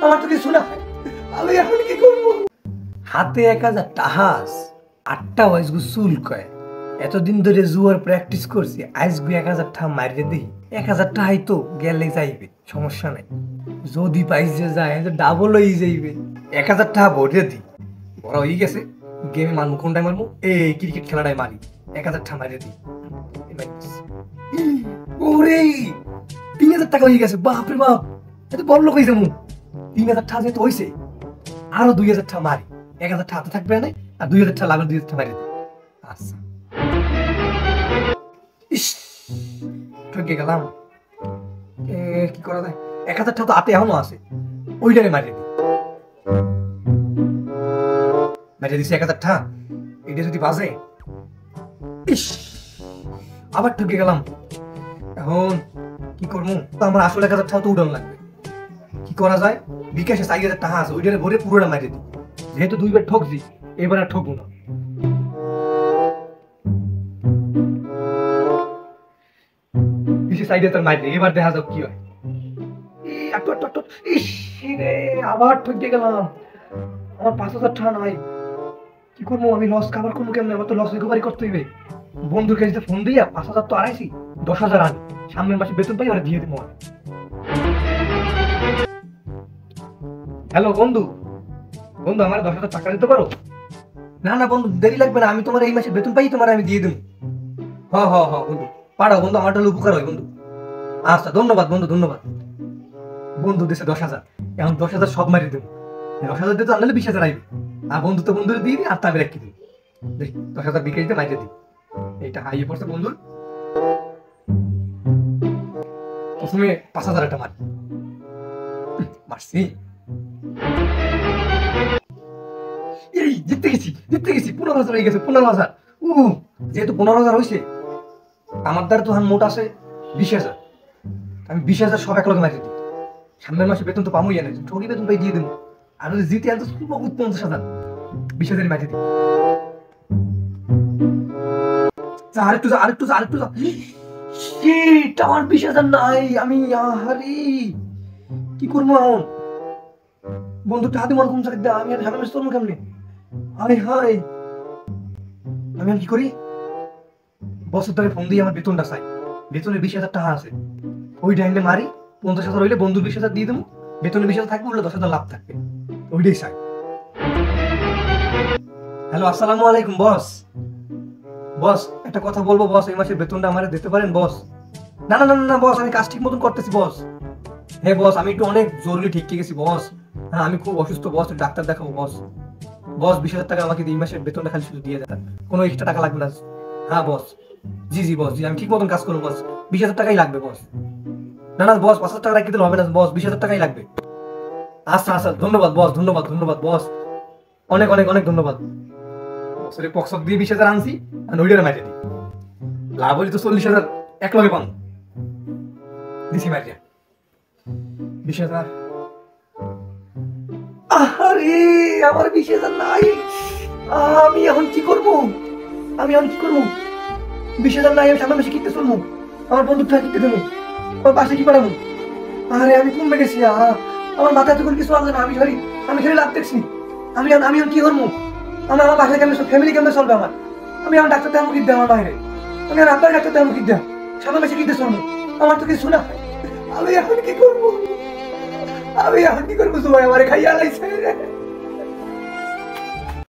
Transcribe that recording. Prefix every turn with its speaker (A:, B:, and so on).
A: আমার তো কিছু না, আমি এখন কি করবো? হাতে 1000 টাহাস, 8টা ওয়াইজগু চুল কয়। এতদিন ধরে জুয়ার প্র্যাকটিস করছি, আজগু 1000 টাকা মারিয়ে দিই। 1000 টাকাই তো গেলে যাইবে, সমস্যা নাই। যদি পাইছে যায় ডাবল হয়ে যাইবে। 1000 টাকা ভরে দিই, বড় হয়ে গেছে। গেমে মারবো, কোনটাই মারবো? এই ক্রিকেট খেলাটাই মারি। 1000 টাকা মারিয়ে দিই। ওরে 3000 টাকা হয়ে গেছে, বাপরে বাপ, এত বড় লোক হয়েছে। 3000 টাকা যেহেতু হয়েছে, আরো 2000 টাকা মারি। 1000 টাকা হাতে থাকবে না, আর 2000 টাকা লাগবে, 2000 টাকা মারি। আচ্ছা, ইস ঠকে গেলাম। কি করা যায়? 1000 টাকা তো হাতে এখনো আছে, ওইটারে মারিয়ে দিই। মারিয়ে দিচ্ছি 1000 টাকা। এটা যদি বাজে, ইস আবার ঠকে গেলাম। এখন কি করবো? আমার আসলে 1000 টাকা তো উঠান লাগবে। কি করা যায়? বিকাশে 4000 টাকা আছে, ওইটারে ভরে পুরোটা মারিয়ে দিই। যেহেতু 2বার ঠকছি, এবার আর ঠকবো না। এবার দেখা যাক কি হয়। আবার ঠকে গেলাম। আমার 5000 টাকা নাই, কি করবো? আমি লস কাভার করবো কেমন? আমার তো লস রিকভারি করতে হইবে। বন্ধুর কাছে ফোন দিয়া 5000 তো আড়াইছি, 10,000 আনি, সামনের মাসে বেতন পাই ওরা দিয়ে দিব। হ্যালো বন্ধু, বন্ধু আমার 10,000 টাকা দিতে পারো? না না বন্ধু, দেরি লাগবে না, আমি তোমার এই মাসে বেতন পাই, তোমার আমি দিয়ে দেবো। হ বন্ধু, পাঠাও বন্ধু, আমার তাহলে উপকার হয় বন্ধু। আচ্ছা ধন্যবাদ বন্ধু, ধন্যবাদ। বন্ধু দেশে 10,000, এখন 10,000 সব মারি দেবো। 10,000 দিতে আনলে 20,000 আইবে, আর বন্ধু তো বন্ধুরে দিয়ে দিই, আর তাকে রেখে দিই। দেখি 10,000 বিকে দিতে মাইরে দিই। এইটা হাইয়ে পড়ছে বন্ধুর। প্রথমে 5,000 একটা মারি, মারছি। এই জিততে গেছি 15,000 হয়ে গেছে, 15,000। যেহেতু 15,000 হয়েছে, আমার দ্বারা তো মোট আছে 20,000। আমি 20,000 সব একলগে মারি দিই। সামনের মাসে বেতন তো পাবোই, জানে ঠকি বেতন পাই দিয়ে দেবো। আর যদি জিতে আনতো 50,000, 20,000 মারি দিই। আরেকটু আমার 20,000 নাই। আমি কি করবো এখন? বন্ধু টাকা মনে কম চাকরি, আমি আর ঝামেলা চলবো কেমনি? হাই আমি আর কি করি? বছর ধরে ফোন দিয়ে আমার বেতনটা চাই। বেতনের 20,000 টাকা আছে, ওই টাইমে মারি। 50,000 হইলে বন্ধু 20,000 দিয়ে দেবো, বেতনে 20,000 থাকবে, ওগুলো 10,000 লাভ থাকবে, ওইটাই চাই। হ্যালো, আসসালামু আলাইকুম বস। বস একটা কথা বলবো বস, এই মাসের বেতনটা আমার দিতে পারেন বস? না না না না বস, আমি কাজ ঠিক মতন করতেছি বস। হ্যাঁ বস, আমি একটু অনেক জরুরি ঠিক গেছি বস। হ্যাঁ আমি খুব অসুস্থ বস, ডাক্তার দেখাবো বস। বস 20,000 টাকা আমাকে এই মাসের বেতনটা খালি শুধু দিয়ে দেন, কোনো এক্সট্রা টাকা লাগবে না। হ্যাঁ বস, জি বস, জি আমি ঠিক মতন কাজ করবো বস। 20,000 টাকাই লাগবে বস। না না বস, 5,000 টাকা রাখতে হবে না বস, 20,000 টাকাই লাগবে। আচ্ছা ধন্যবাদ বস, ধন্যবাদ বস, অনেক অনেক অনেক ধন্যবাদ। বছরে পক্সক দিয়ে 20,000 আনছি, আর ওইটারে মাইরে দিই। লাভ হলে তো 40,000 এক লগে পান, দিছি মাইরিয়া 20,000। আরে আমার 20,000 নাই, আমি এখন কি করবো? 20,000 নাই, আমি সামনে মাসে কিনতে চলবো, আমার বন্ধুর টাকা কিনতে দেবো, আমার বাসে কি পাঠাবো? আরে আমি কমবে গেছি, আমার মাথায় তখন কিছু আসবে না। আমি খালি লাভ দেখছি। আমি এখন কি করবো? আমার বাসায় কেমন ফ্যামিলি কেমন চলবে আমার? আমি আমার ডাক্তার দেওয়া মুখির দেয় আমার বাইরে, আমি আর আপনার ডাক্তার দেওয়া মুখির দেয় সামনে মাসে কিনতে চলবো, আমার তো কিছু না। আমি এখন কি করবো? সবাই আমার খাইয়া লাইছে।